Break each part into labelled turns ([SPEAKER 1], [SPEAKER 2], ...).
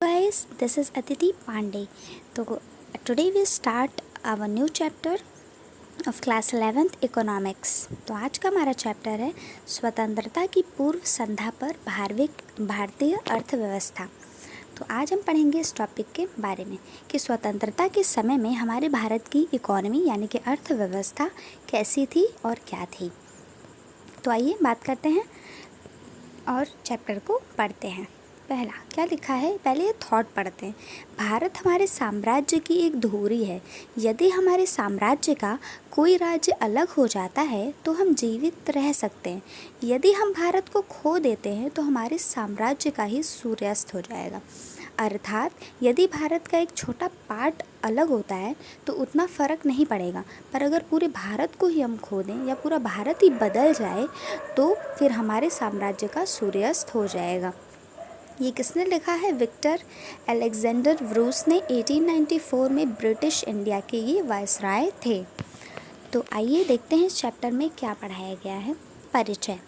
[SPEAKER 1] guys, this is Aditi Pandey. So today we start our new chapter of class 11th economics. तो आज का हमारा chapter है स्वतंत्रता की पूर्व संध्या पर भारतीय अर्थव्यवस्था। तो आज हम पढ़ेंगे इस टॉपिक के बारे में कि स्वतंत्रता के समय में हमारे भारत की इकोनॉमी यानी कि अर्थव्यवस्था कैसी थी और क्या थी। तो आइए बात करते हैं और चैप्टर को पढ़ते हैं। पहला क्या लिखा है, पहले ये थॉट पढ़ते हैं। भारत हमारे साम्राज्य की एक धुरी है। यदि हमारे साम्राज्य का कोई राज्य अलग हो जाता है तो हम जीवित रह सकते हैं। यदि हम भारत को खो देते हैं तो हमारे साम्राज्य का ही सूर्यास्त हो जाएगा। अर्थात यदि भारत का एक छोटा पार्ट अलग होता है तो उतना फ़र्क नहीं पड़ेगा, पर अगर पूरे भारत को ही हम खो दें या पूरा भारत ही बदल जाए तो फिर हमारे साम्राज्य का सूर्यास्त हो जाएगा। ये किसने लिखा है? विक्टर अलेक्जेंडर ब्रूस ने 1894 में ब्रिटिश इंडिया के ये वायसराय थे। तो आइए देखते हैं इस चैप्टर में क्या पढ़ाया गया है। परिचय।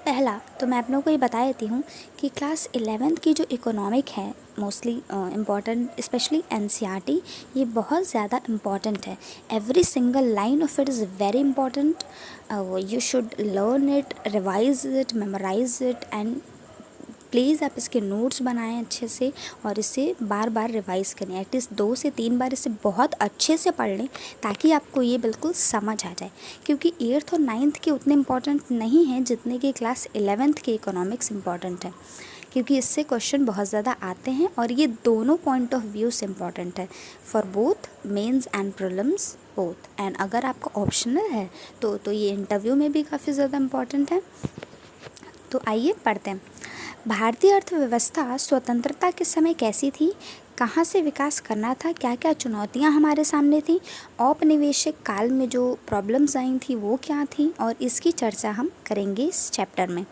[SPEAKER 1] पहला तो मैं आप लोगों को ये बता देती हूँ कि क्लास 11th की जो इकोनॉमिक है मोस्टली इम्पॉर्टेंट, स्पेशली एनसीईआरटी, ये बहुत ज़्यादा इम्पॉर्टेंट है। Every single line of it is very important. You should learn it, revise it, memorise it and please आप इसके नोट्स बनाएं अच्छे से और इसे बार बार रिवाइज़ करें। एटलीस्ट 2 से 3 बार इसे बहुत अच्छे से पढ़ लें ताकि आपको ये बिल्कुल समझ आ जाए, क्योंकि 8th और 9th के उतने इम्पॉर्टेंट नहीं हैं जितने कि क्लास 11th के इकोनॉमिक्स इम्पॉर्टेंट है, क्योंकि इससे क्वेश्चन बहुत ज़्यादा आते हैं और ये दोनों पॉइंट ऑफ व्यू से इम्पॉर्टेंट है for both mains and prelims both. And अगर आपका ऑप्शनल है तो ये इंटरव्यू में भी काफ़ी ज़्यादा इम्पॉर्टेंट है। तो आइए पढ़ते हैं। भारतीय अर्थव्यवस्था स्वतंत्रता के समय कैसी थी, कहाँ से विकास करना था, क्या क्या चुनौतियाँ हमारे सामने थी, औपनिवेशिक काल में जो प्रॉब्लम्स आई थी वो क्या थी, और इसकी चर्चा हम करेंगे इस चैप्टर में।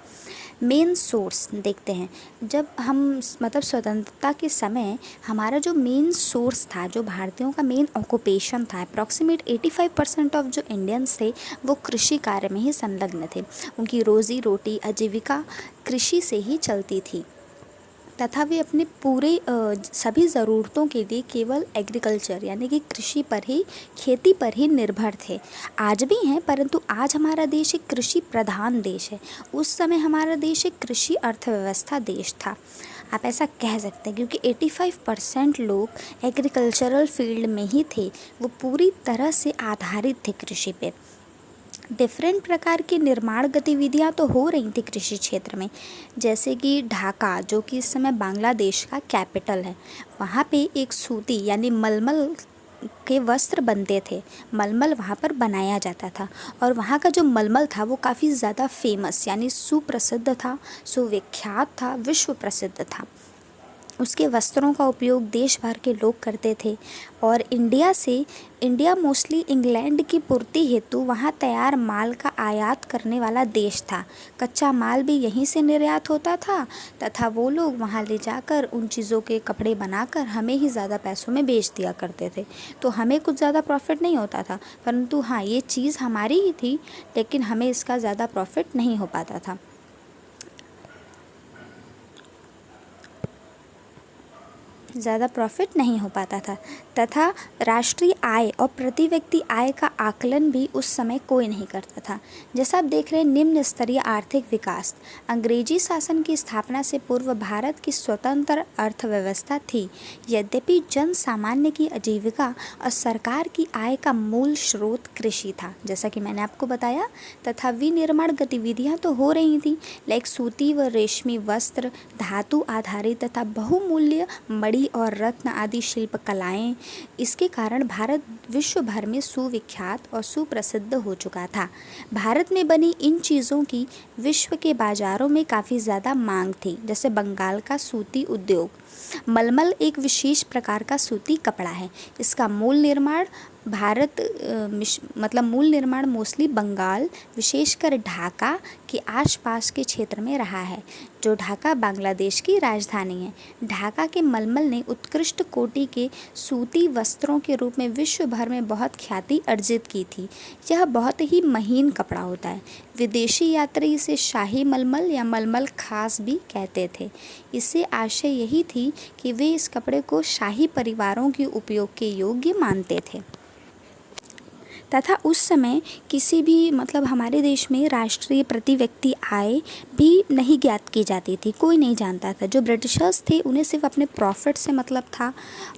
[SPEAKER 1] मेन सोर्स देखते हैं। जब हम मतलब स्वतंत्रता के समय हमारा जो मेन सोर्स था, जो भारतीयों का मेन ऑक्यूपेशन था, अप्रॉक्सीमेट 85% ऑफ जो इंडियंस थे वो कृषि कार्य में ही संलग्न थे। उनकी रोज़ी रोटी आजीविका कृषि से ही चलती थी तथा वे अपने पूरे सभी ज़रूरतों के लिए केवल एग्रीकल्चर यानी कि कृषि पर ही, खेती पर ही निर्भर थे। आज भी हैं, परंतु आज हमारा देश एक कृषि प्रधान देश है। उस समय हमारा देश एक कृषि अर्थव्यवस्था देश था, आप ऐसा कह सकते हैं, क्योंकि 85% लोग एग्रीकल्चरल फील्ड में ही थे। वो पूरी तरह से आधारित थे कृषि पे। डिफरेंट प्रकार की निर्माण गतिविधियां तो हो रही थी कृषि क्षेत्र में, जैसे कि ढाका, जो कि इस समय बांग्लादेश का कैपिटल है, वहाँ पे एक सूती यानी मलमल के वस्त्र बनते थे। मलमल वहाँ पर बनाया जाता था और वहाँ का जो मलमल था वो काफ़ी ज़्यादा फेमस यानी सुप्रसिद्ध था, सुविख्यात था, विश्व प्रसिद्ध था। उसके वस्त्रों का उपयोग देश भर के लोग करते थे और इंडिया मोस्टली इंग्लैंड की पूर्ति हेतु वहाँ तैयार माल का आयात करने वाला देश था। कच्चा माल भी यहीं से निर्यात होता था तथा वो लोग वहाँ ले जाकर उन चीज़ों के कपड़े बनाकर हमें ही ज़्यादा पैसों में बेच दिया करते थे। तो हमें कुछ ज़्यादा प्रॉफिट नहीं होता था, परंतु हाँ, ये चीज़ हमारी ही थी, लेकिन हमें इसका ज़्यादा प्रॉफिट नहीं हो पाता था। ज़्यादा प्रॉफिट नहीं हो पाता था तथा राष्ट्रीय आय और प्रति व्यक्ति आय का आकलन भी उस समय कोई नहीं करता था। जैसा आप देख रहे हैं, निम्न स्तरीय आर्थिक विकास। अंग्रेजी शासन की स्थापना से पूर्व भारत की स्वतंत्र अर्थव्यवस्था थी। यद्यपि जन सामान्य की आजीविका और सरकार की आय का मूल स्रोत कृषि था, जैसा कि मैंने आपको बताया, तथा विनिर्माण गतिविधियाँ तो हो रही थी, लाइक सूती व रेशमी वस्त्र, धातु आधारित तथा बहुमूल्य मणि और रत्न आदि शिल्प कलाएं। इसके कारण भारत विश्व भर में सुविख्यात और सुप्रसिद्ध हो चुका था। भारत में बनी इन चीज़ों की विश्व के बाज़ारों में काफ़ी ज़्यादा मांग थी, जैसे बंगाल का सूती उद्योग। मलमल एक विशेष प्रकार का सूती कपड़ा है। इसका मूल निर्माण भारत मतलब मूल निर्माण मोस्टली बंगाल, विशेषकर ढाका के आसपास के क्षेत्र में रहा है, जो ढाका बांग्लादेश की राजधानी है। ढाका के मलमल ने उत्कृष्ट कोटि के सूती वस्त्रों के रूप में विश्व भर में बहुत ख्याति अर्जित की थी। यह बहुत ही महीन कपड़ा होता है। विदेशी यात्री इसे शाही मलमल या मलमल खास भी कहते थे। इससे आशय यही थी कि वे इस कपड़े को शाही परिवारों के उपयोग के योग्य मानते थे तथा उस समय किसी भी मतलब हमारे देश में राष्ट्रीय प्रति व्यक्ति आय भी नहीं ज्ञात की जाती थी, कोई नहीं जानता था। जो ब्रिटिशर्स थे उन्हें सिर्फ अपने प्रॉफिट से मतलब था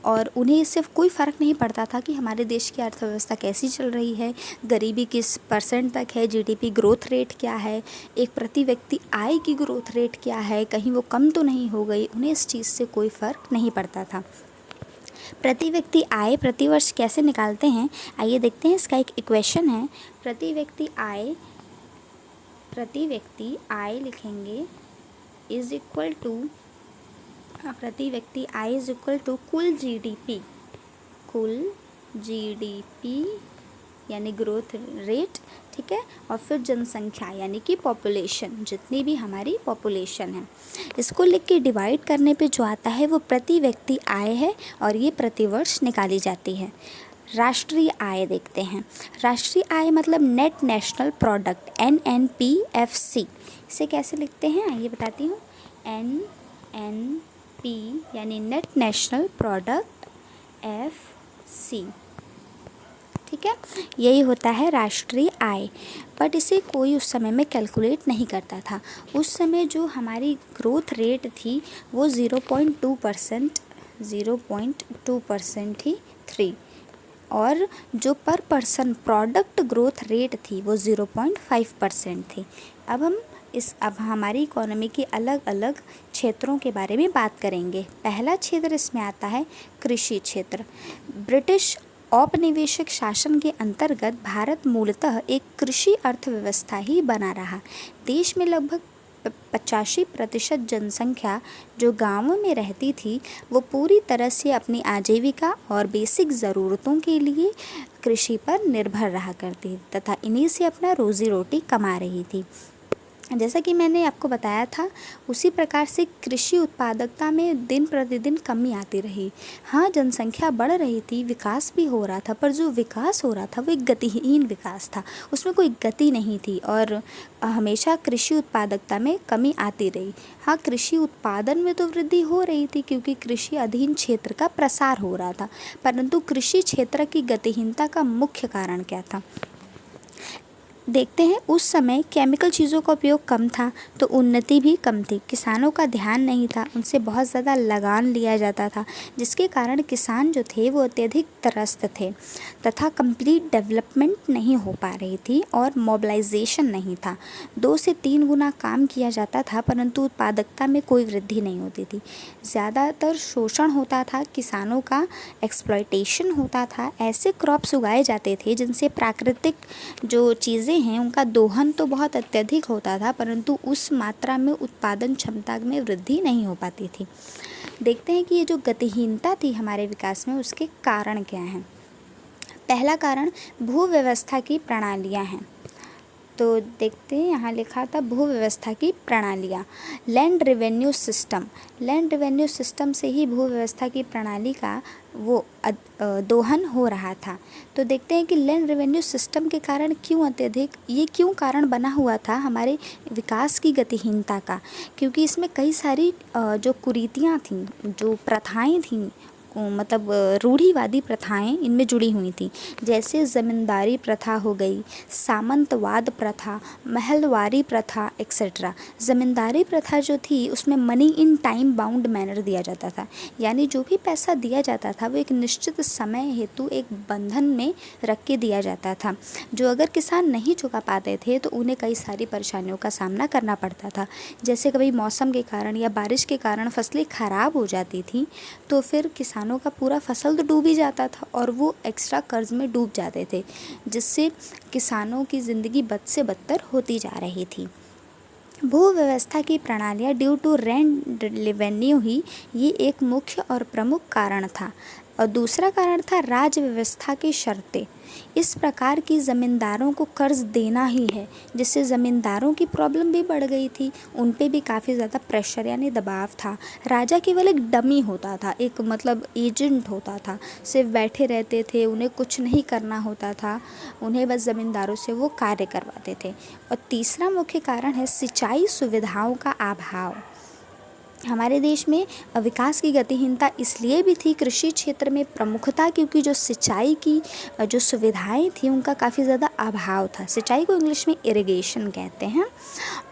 [SPEAKER 1] और उन्हें सिर्फ कोई फ़र्क नहीं पड़ता था कि हमारे देश की अर्थव्यवस्था कैसी चल रही है, गरीबी किस परसेंट तक है, जीडीपी ग्रोथ रेट क्या है, एक प्रति व्यक्ति आय की ग्रोथ रेट क्या है, कहीं वो कम तो नहीं हो गई। उन्हें इस चीज़ से कोई फ़र्क नहीं पड़ता था। प्रति व्यक्ति आय प्रति वर्ष कैसे निकालते हैं, आइए देखते हैं। इसका एक इक्वेशन है। प्रति व्यक्ति आय लिखेंगे इज इक्वल टू कुल जीडीपी यानी ग्रोथ रेट, ठीक है, और फिर जनसंख्या यानी कि पॉपुलेशन, जितनी भी हमारी पॉपुलेशन है, इसको लिख के डिवाइड करने पे जो आता है वो प्रति व्यक्ति आय है और ये प्रति वर्ष निकाली जाती है। राष्ट्रीय आय देखते हैं। राष्ट्रीय आय मतलब नेट नेशनल प्रोडक्ट, NNPFC। इसे कैसे लिखते हैं आइए बताती हूँ। NNP यानी नेट नेशनल प्रोडक्ट, FC, ठीक है, यही होता है राष्ट्रीय आय। बट इसे कोई उस समय में कैलकुलेट नहीं करता था। उस समय जो हमारी ग्रोथ रेट थी वो 0.2% ही थी और जो पर पर्सन प्रोडक्ट ग्रोथ रेट थी वो 0.5% थी। अब हमारी इकोनॉमी के अलग अलग क्षेत्रों के बारे में बात करेंगे। पहला क्षेत्र इसमें आता है कृषि क्षेत्र। ब्रिटिश औपनिवेशिक शासन के अंतर्गत भारत मूलतः एक कृषि अर्थव्यवस्था ही बना रहा। देश में लगभग 85% जनसंख्या जो गांवों में रहती थी वो पूरी तरह से अपनी आजीविका और बेसिक ज़रूरतों के लिए कृषि पर निर्भर रहा करती तथा इन्हीं से अपना रोज़ी रोटी कमा रही थी। जैसा कि मैंने आपको बताया था उसी प्रकार से कृषि उत्पादकता में दिन प्रतिदिन कमी आती रही। हाँ, जनसंख्या बढ़ रही थी, विकास भी हो रहा था, पर जो विकास हो रहा था वो एक गतिहीन विकास था, उसमें कोई गति नहीं थी और हमेशा कृषि उत्पादकता में कमी आती रही। हाँ, कृषि उत्पादन में तो वृद्धि हो रही थी क्योंकि कृषि अधीन क्षेत्र का प्रसार हो रहा था, परंतु कृषि क्षेत्र की गतिहीनता का मुख्य कारण क्या था देखते हैं। उस समय केमिकल चीज़ों का उपयोग कम था तो उन्नति भी कम थी। किसानों का ध्यान नहीं था, उनसे बहुत ज़्यादा लगान लिया जाता था, जिसके कारण किसान जो थे वो अत्यधिक त्रस्त थे तथा कंप्लीट डेवलपमेंट नहीं हो पा रही थी और मोबिलाइजेशन नहीं था। 2 से 3 गुना काम किया जाता था परंतु उत्पादकता में कोई वृद्धि नहीं होती थी। ज़्यादातर शोषण होता था, किसानों का एक्सप्लॉयटेशन होता था। ऐसे क्रॉप्स उगाए जाते थे जिनसे प्राकृतिक जो चीज़ें हैं उनका दोहन तो बहुत अत्यधिक होता था परंतु उस मात्रा में उत्पादन क्षमता में वृद्धि नहीं हो पाती थी। देखते हैं कि ये जो गतिहीनता थी हमारे विकास में उसके कारण क्या हैं। पहला कारण भूव्यवस्था की प्रणालियाँ हैं। तो देखते हैं, यहाँ लिखा था भूव्यवस्था की प्रणालियाँ। लैंड रेवेन्यू सिस्टम से ही भूव्यवस्था की प्रणाली का वो दोहन हो रहा था। तो देखते हैं कि लैंड रेवेन्यू सिस्टम के कारण क्यों कारण बना हुआ था हमारे विकास की गतिहीनता का, क्योंकि इसमें कई सारी जो कुरीतियाँ थीं, जो प्रथाएं थीं, मतलब रूढ़िवादी प्रथाएं इनमें जुड़ी हुई थी। जैसे ज़मींदारी प्रथा हो गई, सामंतवाद प्रथा, महलवारी प्रथा एक्सेट्रा। ज़मींदारी प्रथा जो थी उसमें money in time bound manner दिया जाता था, यानी जो भी पैसा दिया जाता था वो एक निश्चित समय हेतु एक बंधन में रख के दिया जाता था, जो अगर किसान नहीं चुका पाते थे तो उन्हें कई सारी परेशानियों का सामना करना पड़ता था। जैसे कभी मौसम के कारण या बारिश के कारण फसलें ख़राब हो जाती थी तो फिर किसानों का पूरा फसल तो डूब ही जाता था और वो एक्स्ट्रा कर्ज में डूब जाते थे, जिससे किसानों की ज़िंदगी बद से बदतर होती जा रही थी। भूव्यवस्था की प्रणालियाँ ड्यू टू रेंट रेवेन्यू ही ये एक मुख्य और प्रमुख कारण था। और दूसरा कारण था राज्य व्यवस्था की शर्तें। इस प्रकार की ज़मींदारों को कर्ज देना ही है, जिससे ज़मींदारों की प्रॉब्लम भी बढ़ गई थी, उन पे भी काफ़ी ज़्यादा प्रेशर यानी दबाव था। राजा केवल एक डमी होता था, एक मतलब एजेंट होता था, सिर्फ बैठे रहते थे, उन्हें कुछ नहीं करना होता था, उन्हें बस ज़मींदारों से वो कार्य करवाते थे। और तीसरा मुख्य कारण है सिंचाई सुविधाओं का अभाव। हमारे देश में विकास की गतिहीनता इसलिए भी थी कृषि क्षेत्र में प्रमुखता, क्योंकि जो सिंचाई की जो सुविधाएं थी उनका काफ़ी ज़्यादा अभाव था। सिंचाई को इंग्लिश में इरिगेशन कहते हैं,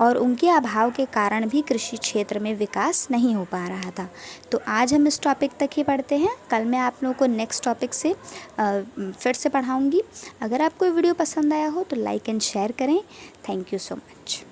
[SPEAKER 1] और उनके अभाव के कारण भी कृषि क्षेत्र में विकास नहीं हो पा रहा था। तो आज हम इस टॉपिक तक ही पढ़ते हैं, कल मैं आप लोगों को नेक्स्ट टॉपिक से फिर से पढ़ाऊँगी। अगर आपको वीडियो पसंद आया हो तो लाइक एंड शेयर करें। Thank you so much.